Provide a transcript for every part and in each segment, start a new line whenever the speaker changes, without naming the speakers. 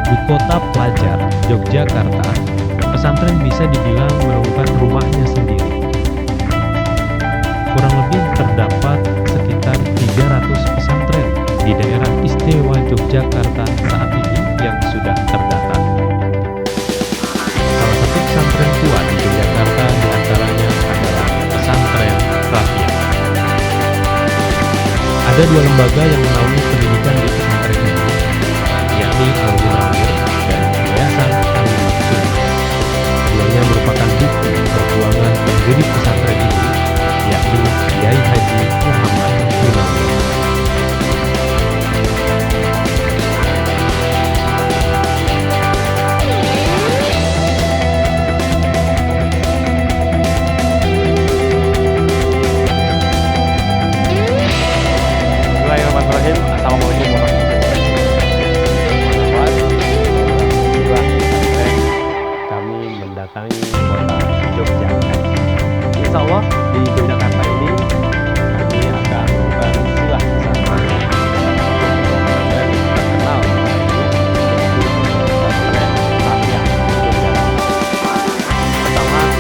Di kota pelajar, Yogyakarta, pesantren bisa dibilang merupakan rumahnya sendiri. Kurang lebih terdapat sekitar 300 pesantren di daerah istimewa Yogyakarta saat ini yang sudah terdata. Salah satu pesantren tua di Yogyakarta diantaranya adalah pesantren Rakyat. Ada dua lembaga yang menaungi pendidikan di pesantren ini, yakni Al-Munawir dan Yayasan Al-Maksum. Keduanya merupakan bukti perjuangan pendiri pesantren ini, yakni Kiai Haji Muhammad Munawir.
Bismillahirrahmanirrahim. Assalamualaikum warahmatullahi wabarakatuh. Kami mendatangi kota Yogyakarta. Insya Allah di Yogyakarta ini kami akan melakukan silah pesantren yang terkenal yaitu pesantren Rakyat Yogyakarta. Pertama kita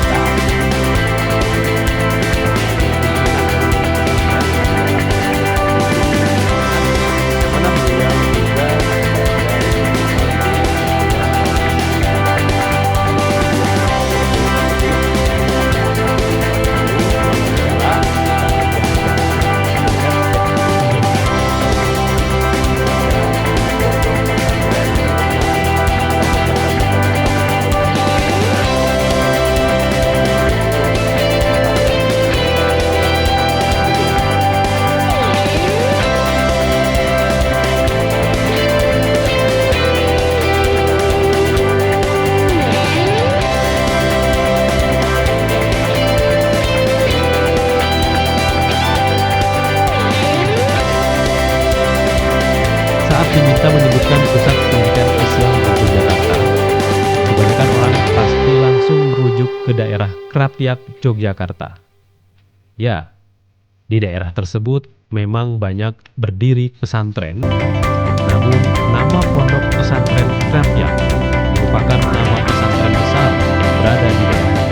diminta menyebutkan pusat pendidikan Islam di Yogyakarta, kebanyakan orang pasti langsung merujuk ke daerah Krapyak, Yogyakarta. Ya, di daerah tersebut memang banyak berdiri pesantren, namun nama pondok pesantren Krapyak merupakan nama pesantren besar yang berada di daerah.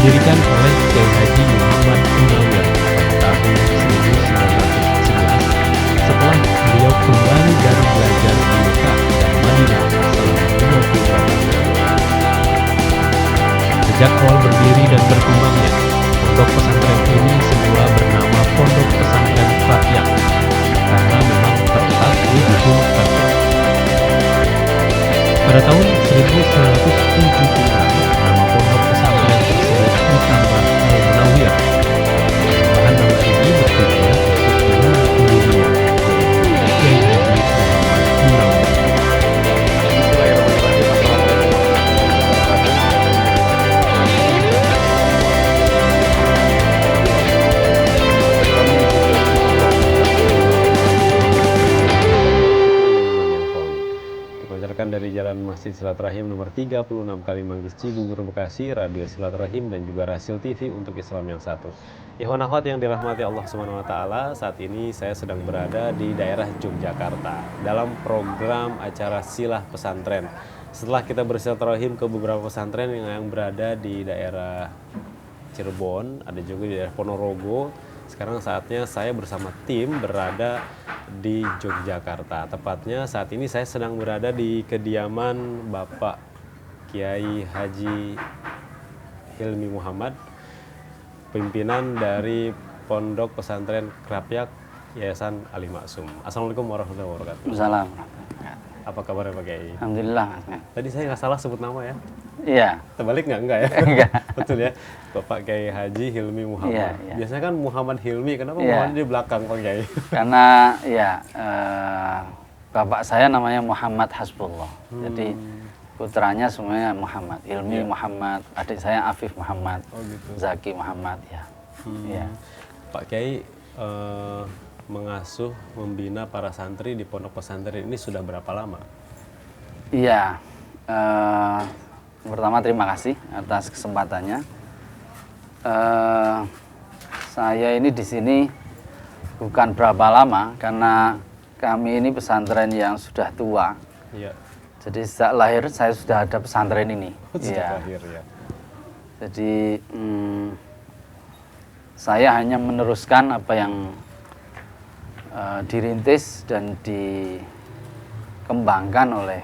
Didirikan oleh Kiai Haji Muhammad Munawir pada tahun 1911 setelah beliau kembali dari belajar di Mekah dan Madinah selama 20 tahun. Sejak awal berdiri dan berkembangnya, pondok pesantren ini semula bernama Pondok Pesantren Rakyat karena memang terletak di dusun Rakyat. Pada tahun 1976, nama pondok pesantren tersebut ditambah Al-Munawir. Tambahan nama ini bertujuan untuk mengenal pendirinya, yaitu Kiai Haji Muhammad Munawir.
Dari Jalan Masjid Silaturahim nomor 36 Kalimanggis Cibubur Bekasi, Radio Silaturahim dan juga Rasil TV untuk Islam yang satu. Ikhwan akhwat yang dirahmati Allah Subhanahu wa taala, saat ini saya sedang berada di daerah Yogyakarta dalam program acara Silah Pesantren. Setelah kita bersilaturahim ke beberapa pesantren yang berada di daerah Cirebon, ada juga di daerah Ponorogo. Sekarang saatnya saya bersama tim berada di Yogyakarta. Tepatnya saat ini saya sedang berada di kediaman Bapak Kiai Haji Hilmi Muhammad, pimpinan dari Pondok Pesantren Krapyak Yayasan Al-Maksum. Assalamualaikum warahmatullahi wabarakatuh.
Assalamualaikum.
Apa kabarnya Pak Kiai?
Alhamdulillah.
Tadi saya nggak salah sebut nama ya?
Iya.
Terbalik nggak? Enggak ya?
Enggak.
Betul ya? Bapak Kiai Haji Hilmi Muhammad.
Iya, iya.
Biasanya kan Muhammad Hilmi, kenapa
Iya.
Muhammad di belakang Pak Kiai?
Karena ya bapak saya namanya Muhammad Hasbullah. Jadi putranya semuanya Muhammad. Hilmi Muhammad, adik saya Afif Muhammad,
gitu.
Zaki Muhammad ya. Iya.
Pak Kiai mengasuh, membina para santri di pondok pesantren ini sudah berapa lama?
Iya. pertama terima kasih atas kesempatannya. Saya ini di sini bukan berapa lama karena kami ini pesantren yang sudah tua.
Iya.
Jadi sejak lahir saya sudah ada pesantren ini.
Sejak lahir ya.
Jadi saya hanya meneruskan apa yang dirintis dan dikembangkan oleh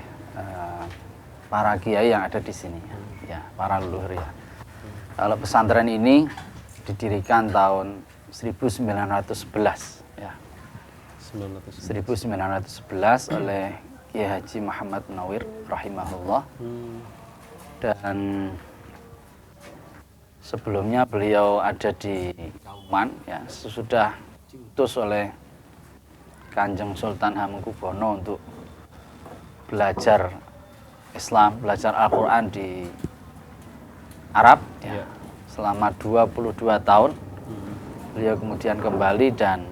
para kiai yang ada di sini, ya, para leluhur ya. Kalau pesantren ini didirikan tahun 1911, ya. 1911 oleh Kiai Haji Muhammad Munawir rahimahullah. Dan sebelumnya beliau ada di Kauman, ya, sesudah diutus oleh Kanjeng Sultan Hamengkubuwono untuk belajar Islam, belajar Al-Quran di Arab, ya. Selama 22 tahun beliau kemudian kembali dan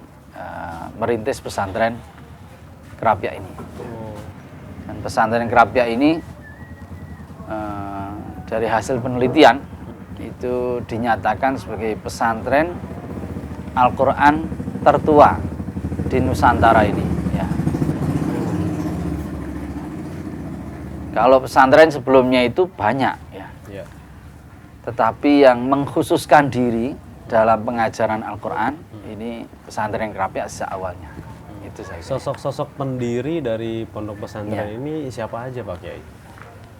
merintis pesantren Krapyak ini. Dan pesantren Krapyak ini dari hasil penelitian itu dinyatakan sebagai pesantren Al-Quran tertua di Nusantara ini, ya. Kalau pesantren sebelumnya itu banyak, ya. Tetapi yang mengkhususkan diri dalam pengajaran Al-Quran ini pesantren Krapyak sejak awalnya. Itu saya.
Sosok-sosok pendiri dari pondok pesantren ini siapa aja Pak Kiai?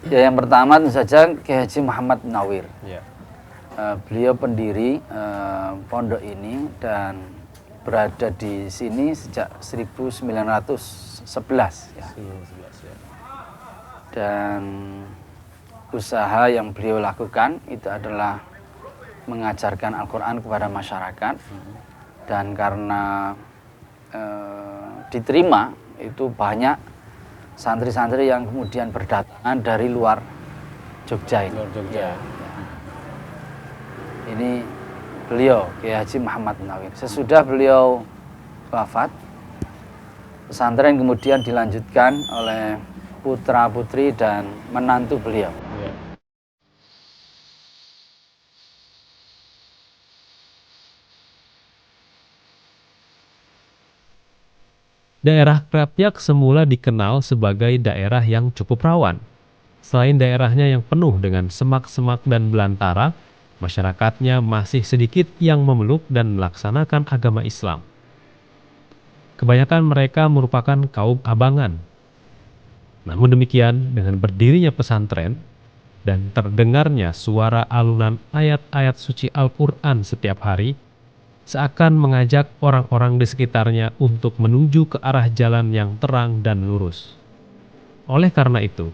Ya, yang pertama tentu saja Kiai Haji Muhammad Munawir.
Ya.
Beliau pendiri pondok ini dan berada di sini sejak 1911, ya.
1911 ya.
Dan usaha yang beliau lakukan itu adalah mengajarkan Al-Quran kepada masyarakat. Dan karena diterima, itu banyak santri-santri yang kemudian berdatangan dari luar Jogja ini.
Luar Jogja.
Ya. Ini beliau, Kiai Haji Muhammad Munawir. Sesudah beliau wafat, pesantren kemudian dilanjutkan oleh putra-putri dan menantu beliau.
Ya.
Daerah Krapyak semula dikenal sebagai daerah yang cukup rawan. Selain daerahnya yang penuh dengan semak-semak dan belantara, masyarakatnya masih sedikit yang memeluk dan melaksanakan agama Islam. Kebanyakan mereka merupakan kaum abangan. Namun demikian, dengan berdirinya pesantren dan terdengarnya suara alunan ayat-ayat suci Al-Quran setiap hari, seakan mengajak orang-orang di sekitarnya untuk menuju ke arah jalan yang terang dan lurus. Oleh karena itu,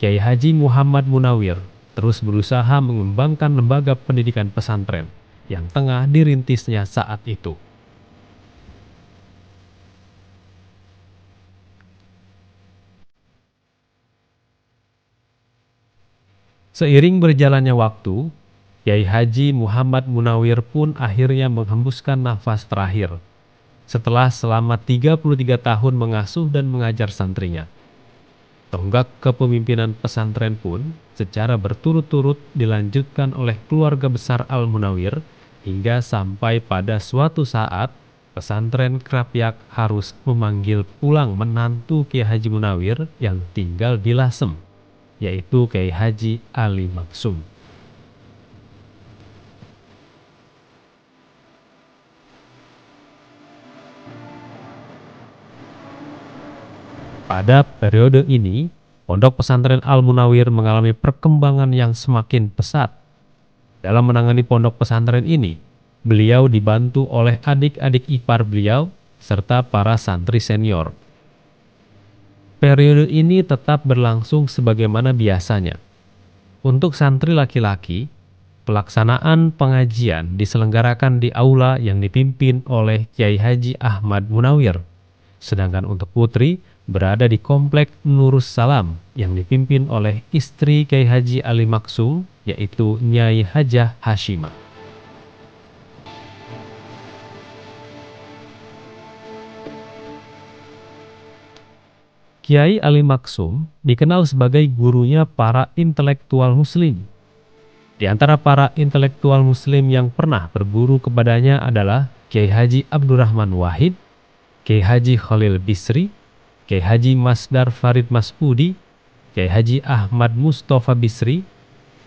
Kiai Haji Muhammad Munawir terus berusaha mengembangkan lembaga pendidikan pesantren yang tengah dirintisnya saat itu. Seiring berjalannya waktu, Kiai Haji Muhammad Munawir pun akhirnya menghembuskan nafas terakhir setelah selama 33 tahun mengasuh dan mengajar santrinya. Tonggak kepemimpinan pesantren pun secara berturut-turut dilanjutkan oleh keluarga besar Al-Munawir hingga sampai pada suatu saat pesantren Krapyak harus memanggil pulang menantu Kiai Haji Munawir yang tinggal di Lasem, yaitu Kiai Haji Ali Maksum. Pada periode ini, pondok pesantren Al-Munawir mengalami perkembangan yang semakin pesat. Dalam menangani pondok pesantren ini, beliau dibantu oleh adik-adik ipar beliau serta para santri senior. Periode ini tetap berlangsung sebagaimana biasanya. Untuk santri laki-laki, pelaksanaan pengajian diselenggarakan di aula yang dipimpin oleh Kiai Haji Ahmad Munawir. Sedangkan untuk putri berada di komplek Nurus Salam yang dipimpin oleh istri Kiai Haji Ali Maksum, yaitu Nyai Hajah Hashimah. Kiai Ali Maksum dikenal sebagai gurunya para intelektual muslim. Di antara para intelektual muslim yang pernah berguru kepadanya adalah Kiai Haji Abdurrahman Wahid, Kiai Haji Khalil Bisri, Kiai Haji Masdar Farid Masudi, Kiai Haji Ahmad Mustafa Bisri,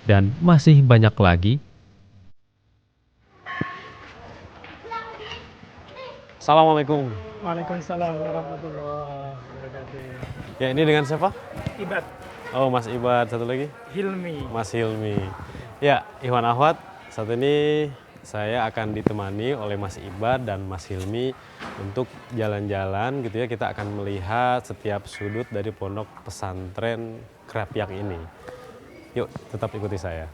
dan masih banyak lagi.
Assalamualaikum.
Waalaikumsalam warahmatullahi wabarakatuh.
Ya, ini dengan siapa?
Ibad
Oh, Mas Ibad. Satu lagi?
Hilmi.
Mas Hilmi. Ya, Ikhwan Akhwat, saat ini saya akan ditemani oleh Mas Ibad dan Mas Hilmi untuk jalan-jalan gitu ya. Kita akan melihat setiap sudut dari pondok pesantren Krapyak ini. Yuk, tetap ikuti saya.